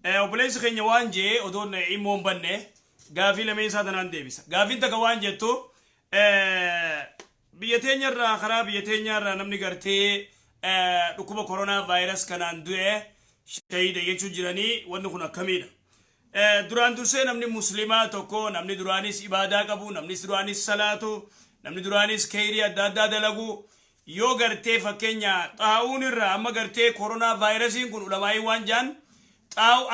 وبليس خين وانجي ودون إيمون بنه قافي لما يساعدنا ندبيس قافي تك وانجي تو بيتين يرى خراب بيتين يرى نمني قرتي ركوب كورونا فيروس كان عنده شيء ده يجوا جراني ونكون كمينا duraan dursee namni muslimaa tokko namni duraanis ibaadaa qabu namni duraanis salaatu namni duraanis khayrii adda addaa dalagu yoo gartee fakkeenya xaa'uun irraa amma gartee koronaa vaayirasiin kun ulamaa'ii waan jaan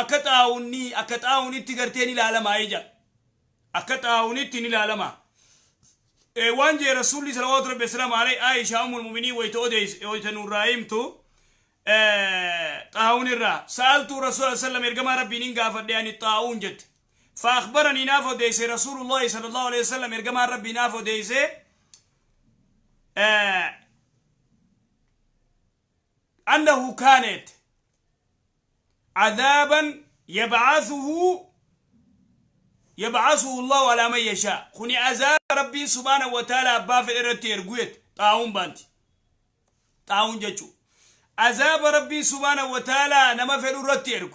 akka xaa'uunitti gartee ni ilaalamaa ija akka xaa'uunitti ni ilaalama waan jee rasuulli salawaatu rabbi wasalaamu alayhi aishaa ummul mu'miniin wayta nurraa himtu طاعون الرا سألت رسول الله صلى الله عليه وسلم إرجما ربي نينجا فدياني طاعون جت فأخبرني نافو ديسي رسول الله صلى الله عليه وسلم إرجما ربي نافو ديسي أنه كانت عذابا يبعثه الله على من يشاء خني عذاب ربي سبحانه وتعالى أبا في الإرتير قويت طاعون بانتي طاعون جتشو عذاب ربي سبحانه وتعالى نما في الرتيرك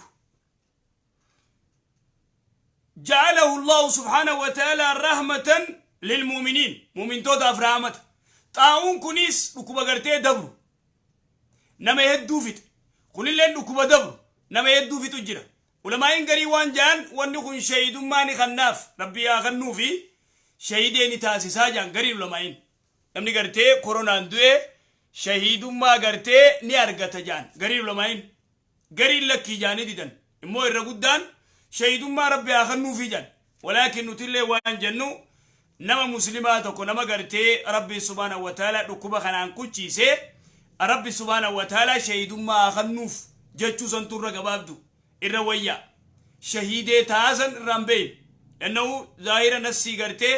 جعله الله سبحانه وتعالى رحمة للمؤمنين مؤمن تودا فرامت طاعون كنيس ركوبا غرتي دبر نما يدو فيت كل اللي ركوبا دبر نما يدو فيت جرا ولما ينقري وان جان ونكون شهيد ماني خناف ربي يغنو في شهيدين تاسيسا جان قريب لما ين نمني غرتي كورونا اندوه شهيدuma gartee ni argata jaan garii lamayn garii lakki jaani didan immoo irra guddaan shahidummaa rabbi akhannuufi jaan walakin nutille waan jannu nama muslimaa tokko nama gartee rabbi subhanahu wa ta'ala dhukuba kanaan kuchiise rabbi subhanahu wa ta'ala shahidummaa akhannuuf jechuu santurra gabaabdu irra wayya shahidee taasan rambeen ennahu zaahira nassi gartee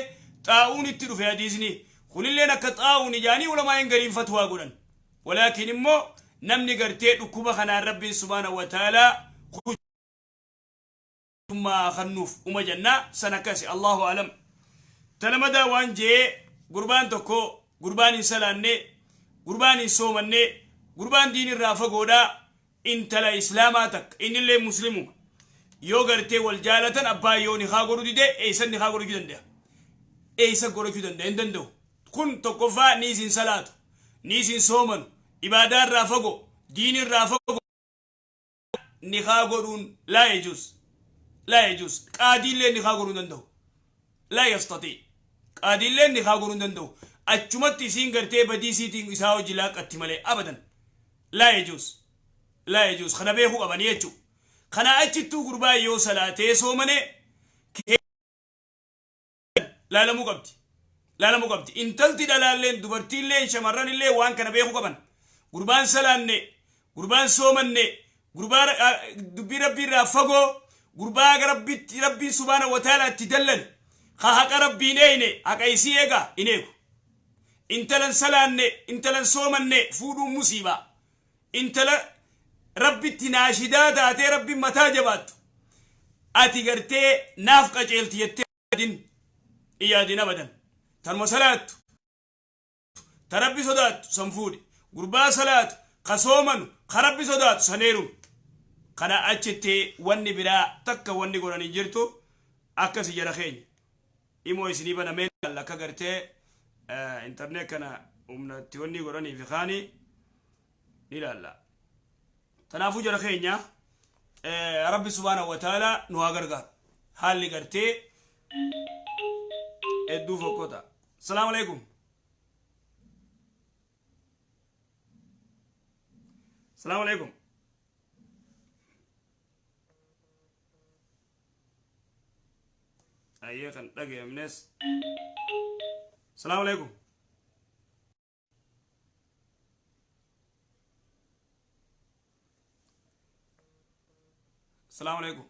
xaa'uun itti dhufe hadiisni كل اللي نكتاو نجاني ولا ما ينقرين فتوى قولن ولكن إمو نمني قرتي ركوبة خنا ربي سبحانه وتعالى ثم خنوف وما جنة سنكسي الله أعلم تلمدا وانجي قربان تكو قربان سلاني قربان سومني قربان دين الرافقودا انت لا إسلاماتك إن اللي مسلمو يو قرتي والجالة أبا يو نخاقرو دي إيسان نخاقرو جدن ده إيسان قرو جدن ده اندن دو كن تقفا نيسين صلاة نيسين صومن إبادة رافقو دين الرافقو نخاقرون لا يجوز قادين لين نخاقرون دندو لا يستطيع قادين لين نخاقرون دندو أجمت تسين قرتي بدي سيتين إساو جلاك أتمالي أبدا لا يجوز خنا بيهو أبني يجو خنا أجتو قربا يو صلاة صومني لا لا مقبتي انتلتي دلالين دبرتي لين شمران اللي وان كان بيخو قبن قربان سلاني قربان سومني قربان دبي ربي رافقو قربان ربي سبحانه وتعالى تدلل خاق ربي نيني حقايسي ايقا انيكو انتلن سلاني انتلن سومني فودو مصيبة انتلن ربي تناشدات اتي ربي متاجبات اتي قرتي نافقا جيلتي يتدين ايادين ابدا تنمو صلاة تربي صدات سنفودي قربا صلاة قصومن خربي صدات سنيرون خنا أجتي واني برا تكا واني قران انجرتو أكاسي جرخين إمو يسنيبا نمين لكا قرتي انترنت كان أمنا تيوني قراني في خاني نلا لا تنافو جرخين يا ربي سبحانه وتعالى نواغرغار حالي قرتي ادو فوقوتا السلام عليكم السلام عليكم أيه كان دقي منس السلام عليكم السلام عليكم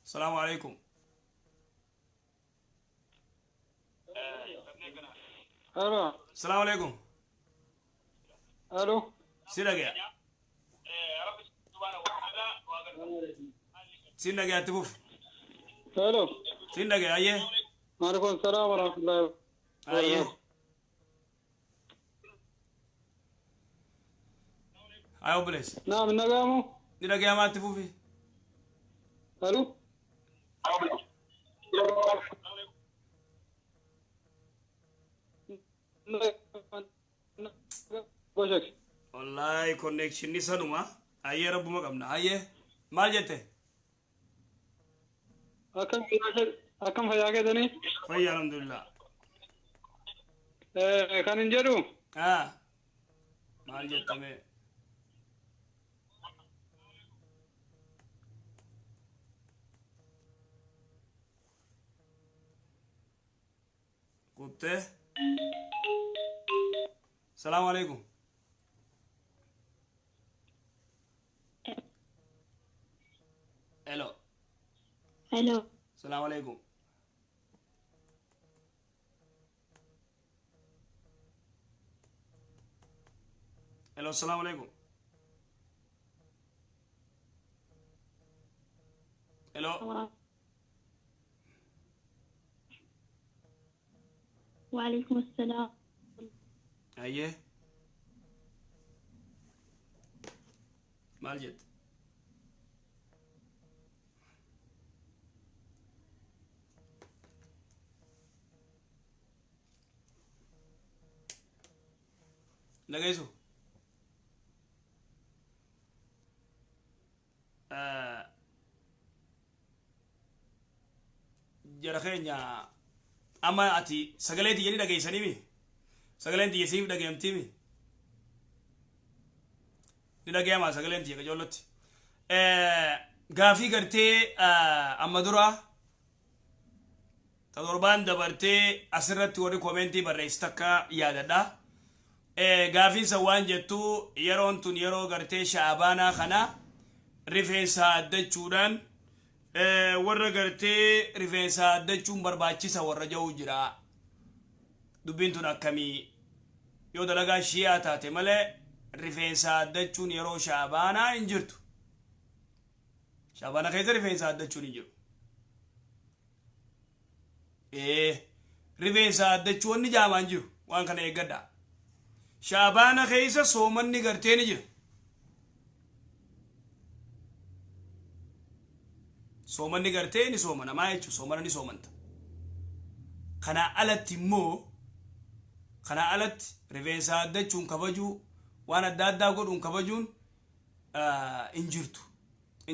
السلام عليكم الو السلام عليكم الو سيدك سيدك يا تفوف الو سيدك ايه وعليكم السلام ورحمه الله ايه ayo بليس نعم نقامو دينا قيامات تفوفي الو بوشك والله كونكشن نسانو ما ايه رب ما قمنا ايه مال جته أكم فياك دني فيا الحمد لله كان نجرو مال جته مي كنت السلام عليكم الو الو السلام عليكم الو السلام عليكم الو وعليكم السلام ايه مال جد لقيسو جرخينيا أما أتي سجلتي يعني دقي سنيمي سجلتي يسيب دقي أمتيمي دقي أما سجلتي كجولتي غافي قرتي أما درا تدربان دبرتي أسرت وري كومنتي بريستكا ياددا غافي سوان جتو يرون تون يرو قرتي شعبانا خنا رفنسا دجودان warra gartee rifeensa addachuun barbaachisa warra ja'u jira dubbiin tun akkamii yoo dalagaa shi'aa taate malee rifeensa addachuun yeroo shaabaanaa hin jirtu shaabaana keessa rifeensa addachuun hin jiru rifeensa addachuu wanni jaamaan jiru waan kana eeggadha shaabaana keessa soomanni gartee ni jira soomanni gartee ni soomana maa jechuun soomana ni soomanta kanaa alatti immoo kanaa alatti rifeensa addachuun kabajuu waan adda addaa godhuun kabajuun hin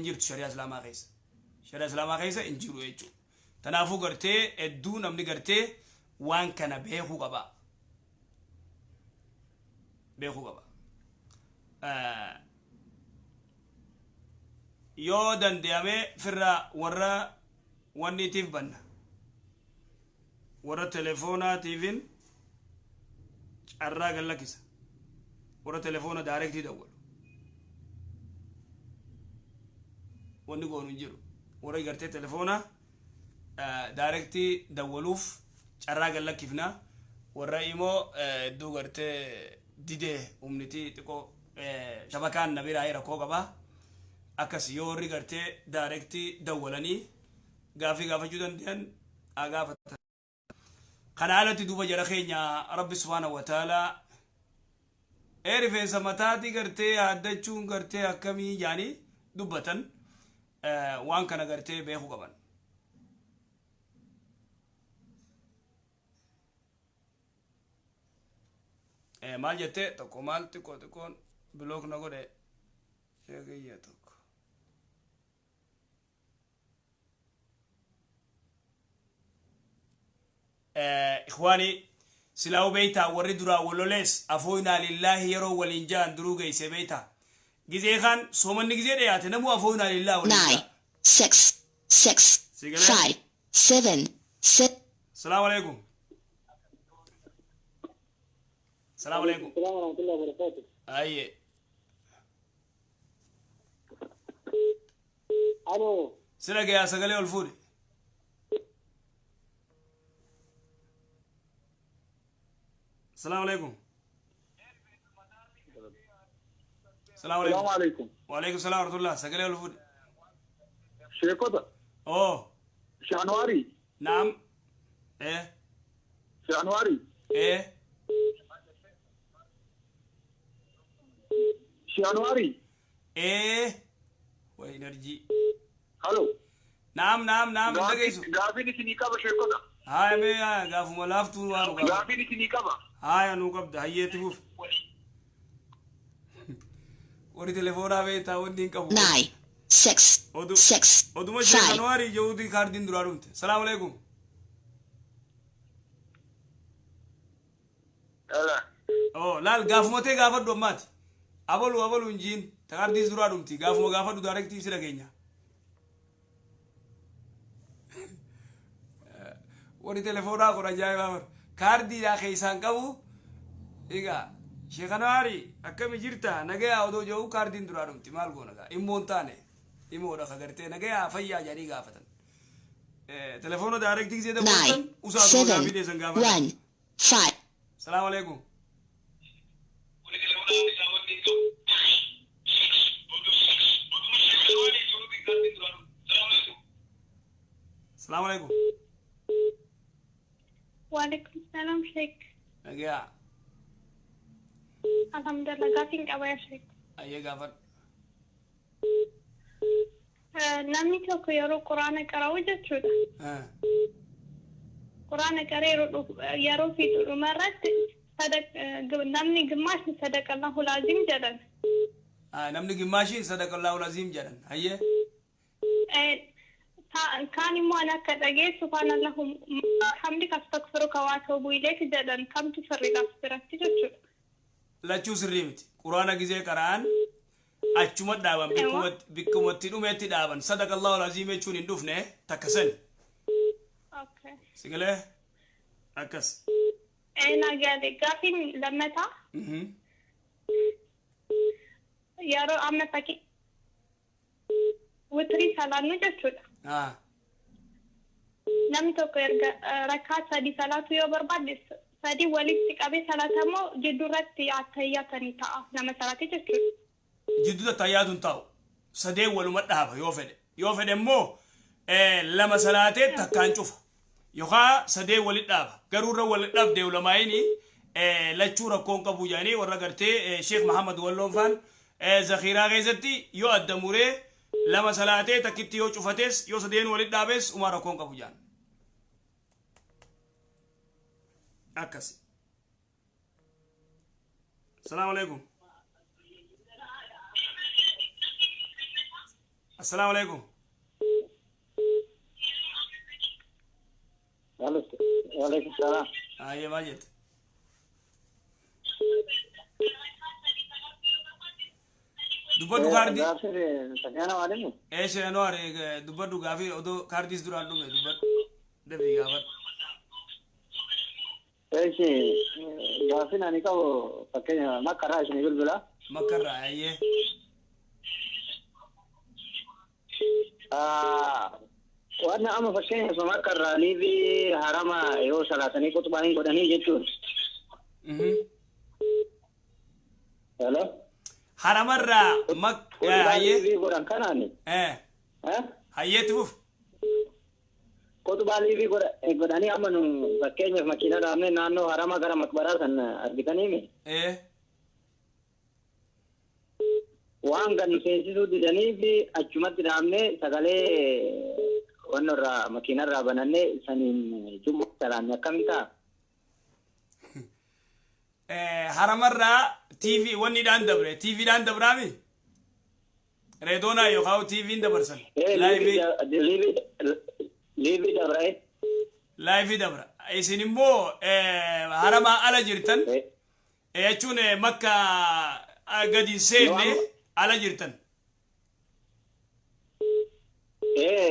jirtu shari'a islaamaa keessa hin jiru jechuudha tanaafuu gartee hedduu namni gartee waan kana beekuu qaba yoo danda'ame firra warra wanniitiif banna warra telefoonaatiifin carraa gallakisa warra telefoona daarektii dawwalu wanni goonu hin jiru warra gartee telefoona daarektii dawwaluuf carraa gallakkifna warra immoo hedduu gartee didee humnitii xiqqoo shabakaan na biraa rakkoo qabaa akkas yoo warri gartee daarektii dawwalanii gaafii gaafachuu danda'an gaafatan kana alatti duuba jara keenya rabbi subhaanahu wa ta'aalaa rifeensa mataatii gartee haaddachuun gartee akkamii jaanii dubbatan waan kana gartee beekuu qaban maal jettee tokko maal xiqqoon bilook na godhe sheekiyya tokko إخواني سلاو بيتا وردرا ولوليس أفوينا لله يرو والإنجان دروغ يسي بيتا جزي خان سومن نجزي ريات نمو أفوينا لله والإنجان 9 6 6 5 7 6 السلام عليكم السلام عليكم السلام ورحمة الله وبركاته أي ألو سلك يا سقلي والفوري السلام عليكم السلام عليكم السلام عليكم وعليكم السلام ورحمة الله سقلي والفوري شيكوتا أوه شانواري نعم إيه شانواري إيه Januari. وإنرجي Hello. نعم نعم نعم انت كيسو Gaafiin isinii qaba sheekota. هاي مي غاف ملافتو وانو غاف Gaafiin isinii qaba. هاي انو قبض هاي تفوف وري تليفونا بيتا ودين كفو 9 6 6 ودوما شيخ 5 انواري جودي كاردين درارومت السلام عليكم Yala. لا الغاف موتي غاف دومات ابلو انجين تكاردين درارومتي غاف دو دايركتي سيدا كينيا وري تليفونا كورا جاي بابر كاردي يا خيسان كبو إيجا شيخ انواري اكمي جيرتا نغيا اودو جو كاردين درارومتي مال غونغا امونتاني imora khagarte nagaya fayya jari gafatan telefono direct zeda boltan 9 usado 7 gafi de zangafatan 1 5 assalamu alaikum assalamu alaikum وعليكم السلام شيخ nagaya الحمد لله قاعدين قبل شيخ ayya gafat namni tokko yeroo quraana qara'u jechuudha. Quraana qaree yeroo fiixu dhumarratti namni gimaashi sadaqallahu laazim jedhan. namni gimaashi sadaqallahu laazim jedhan hayye kaan immoo akka dhagee subhaanallahu hamdika astaghfiruka wa atuubu ilayk jedhan kamtu sirriidhaaf biratti jechuudha. lachuu sirrii miti quraana gizee qara'an achuma dhaaban bikkumatti dhumeetti dhaaban sadaqallahu alazim jechuun hin dhufne takkasani sigalee akkas nagaade gaafiin lammataa yeroo amma fakkii witrii salaannu jechuudha namni tokko erga rakkaa sadii salaatu yoo barbaade sadii walitti qabee salaatamoo jidduurratti attayyatanii ta'a nama salaati jechuudha. jidduuta tayyaatuun taa'u sadee waluma dhaaba yoo fedhe immoo lama salaatee takkaan cufa yookaan sadee walit dhaaba garuurra walit dhaabdee ulamaayini lachuu rakkoon qabu jedhanii warra gartee sheekh Muhammad Walloonfaan zakhiraa keessatti yoo adda muree lama salaatee takkitti yoo cufates yoo sadeen walit dhaabees umaa rakkoon qabu jedhan akkasi assalaamu alaikum السلام عليكم وعليكم السلام. يا ماجد دبدو كاردي سجانا وعليكم. ايش يا نور دبدو غافي اودو كارديس دوران دومي دبد دبي غافر ايش غافي ناني كاو فكين ما كراش نقول بلا ما كرا ايه وانا اما فكين سما كراني بي حرما يو سلاسني كتباني كداني جيتون هلا حرم الرا مك هاي بي غدان كاناني هاي تفوف كتباني بي غداني امنو فكين مكينا رامن نانو حرما غرا مقبره سن اربيتاني مي waan gan seensisuu didanii fi achumatti dhaabnee sagalee wannoorraa makiinarraa banannee saniin jummoo salaanne akkamiin ta'a? haramarraa TV wanniidhaan dabre TVdhaan dabraami? reedoonaa yookaan TV'n dabarsan? liivii dabra laayifii dabra isin immoo haramaa ala jirtan jechuun makka gadi seenne ala jirtan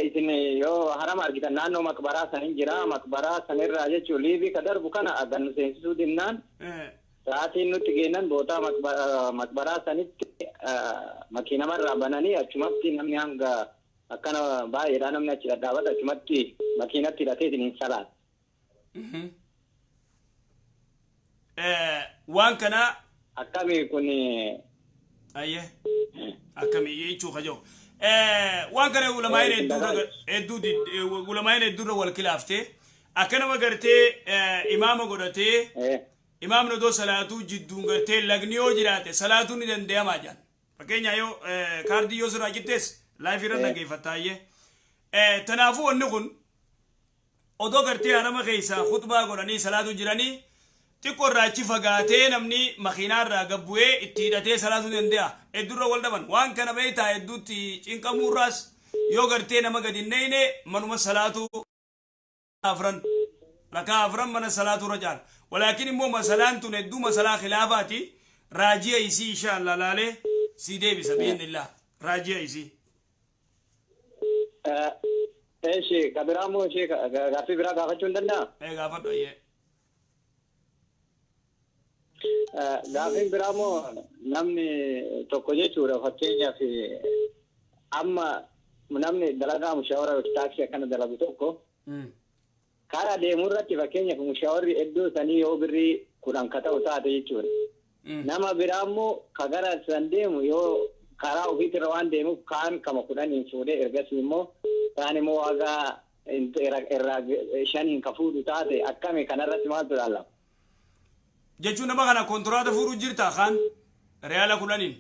isin yoo harama argitan naannoo maqbaraa sanin jira maqbaraa sanirraa jechuun liivii ka darbu kana gan seensisuu dinnaan sa'aatiin nutti geennan bootaa maqbaraa sanitti makiinamarraa bananii achumatti namni hanga akkana baay'eedha namni achi dhadhaabata achumatti makiinatti hidhatee isiniin salaat waan kana akkamii kun ayye akkamii jechuu kajoo waan kana ulamaa'in hedduurra wal kilaaftee akkanama gartee imaama godhatee imaamni odoo salaatuu jidduun gartee lagni yoo jiraate salaatuun ni danda'amaa jedhan fakkeenya yoo kaardii yoo sirraa jittees laayif irra dhaggeeffattaayyee tanaafuu wanni kun odoo gartee harama keessaa khutbaa godhanii salaatu jiranii xiqqoo irraa achi fagaatee namni makiinaa irraa gabbu'ee itti hidhatee salaatuu danda'a heddurra wal dhaban waan kana beektaa hedduutti cinqamuurraas yoo gartee nama gadi hin neeyne manuma salaatuu rakaa afran mana salaatuu irra caala walaakin immoo masalaan tun hedduu masalaa khilaafaati raajiya isii inshaAllah laalee si deebisa bi'inillah raajiya isii Eeshi kabiraamoo ishee gaaffii biraa gaafachuu hin danda'a? Gaafadhu ayyee. Gaaffiin biraamoo namni tokko jechuudha fakkeenyaaf amma namni dalagaa mushaawara taaksii akkana dalagu tokko karaa deemuu irratti fakkeenyaaf mushaawarri iddoo sanii yoo birrii 10 ka ta'u taate jechuudha. Nama biraammoo ka gara san deemu yoo karaa ofiitirra waan deemuuf kaan kama 10 fuudhee ergasii immoo kaan immoo waagaa irraa 5 ka fuudhu taate akkami kanarratti maaltu ilaallama? Jechuun nama kana kontoraata fuudhuu jirta kaan reyaala 10.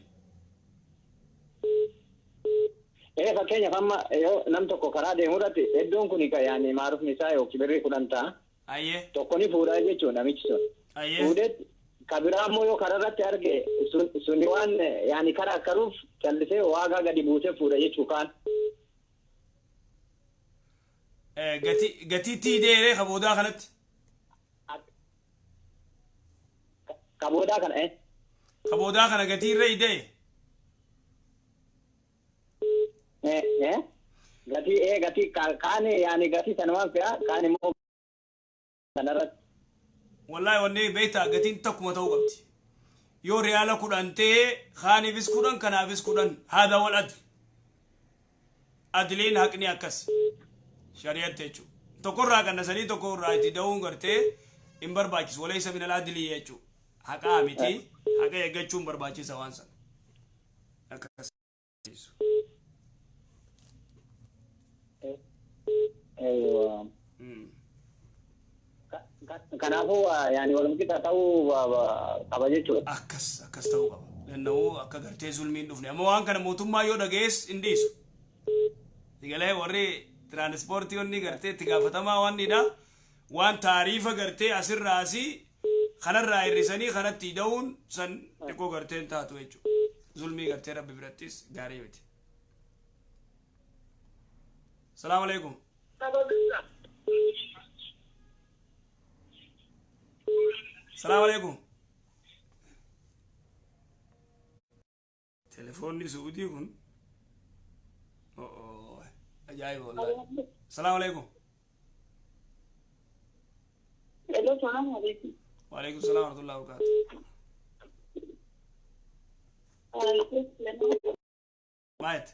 Fakkeenyaaf amma yoo nam tokko karaa deemuu irratti iddoon kun yaani maarufni isaa yookiin birrii 10 ta'a. Ayyee. Tokko ni fuudhaa jechuudha namichi sun. Ayyee. Fuudhee kabiraa immoo yoo karaa irratti arge suni waan yaani karaa akkaruuf callisee waagaa gadi buusee fuudha jechuu kaan. Gatii tiideeree kaboodaa kanatti. Kaboodaa kana kaboodaa kana gatii irra idee. Gatii kaan yaani gatii sanumaan fe'a kaan immoo kanarratti. Wallahi wanni beektaa gatiin takkuma ta'uu qabdi. Yoo reyaala 10 ta'ee kaaniifis 10 kanaafis 10 haada wal adli. Adliin haqni akkas. Shari'atti jechuudha. Tokkorraa qannasanii tokkorraa itti da'uun gartee hin barbaachisu. Walaysa min al-adli jechuudha. Haqaa miti. Haqa eeggachuun barbaachisa waan sana. Akkas. Kanaafuu yaani walumqixa ta'uu qaba jechuudha. Akkas ta'uu qaba. Lanna'uu akka gartee zulmiin dhufne. Amma waan kana mootummaa yoo dhagees hin dhiisu. Digalee warri tiraanispoortii gartee itti gaafatamaa waan nidha. Waan taariifa gartee asirraa asii kanarraa hirrisanii kanatti da'uun san xiqqoo garteen taatu jechuudha. Zulmii gartee rabbi birattis gaarii miti. Salaamu alaikum. Salaamu alaikum. Telefoonni Suudii kun. Ajaa'iba wallahi. Salaamu alaikum. Hello, salaamu alaikum. Wa alaikum salaam wa rahmatullahi wa barakatuh. Maayet.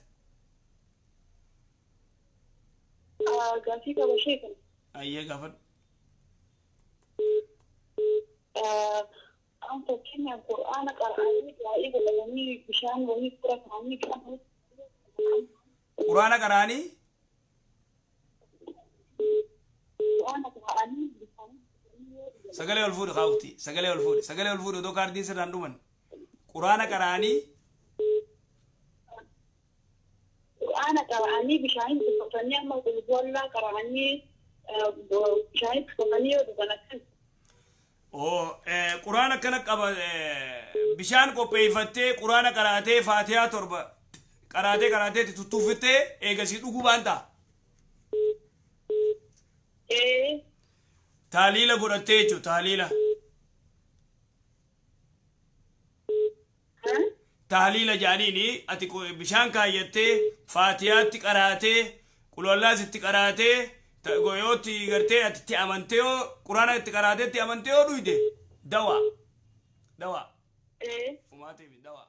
Gaafii qaba sheekan. Ayyee gaafadhu. An fakkeenyaaf Qur'aana qara'anii waa'ee godhatanii bishaan wayii fura ta'anii qabu. Qur'aana qara'anii? Qur'aana qara'anii bishaan. Sagalee ol fuudhu kaa'uuti. Sagalee ol fuudhu. Sagalee ol fuudhu otoo kaardiin sirraan dhuman. Qur'aana qara'anii? Qur'aana qara'anii bishaan tuffatanii amma gulgollaa qara'anii bishaan tuffatanii yoo dhugan akkas. Qur'aana akkana qaba bishaan qopheeffattee Qur'aana qaraatee Faatihaa 7 qaraatee tuttuufittee eegasii dhuguu baanta. Taaliila godhattee jechuudha taaliila. Taaliila jaaniini ati bishaan kaayyattee Faatihaatti qaraatee qulwallaas itti qaraatee goyooti gartee ati amantee yoo Qur'aana itti qaraateetti amantee yoo dhuyde dawa. Umaatiif dawa.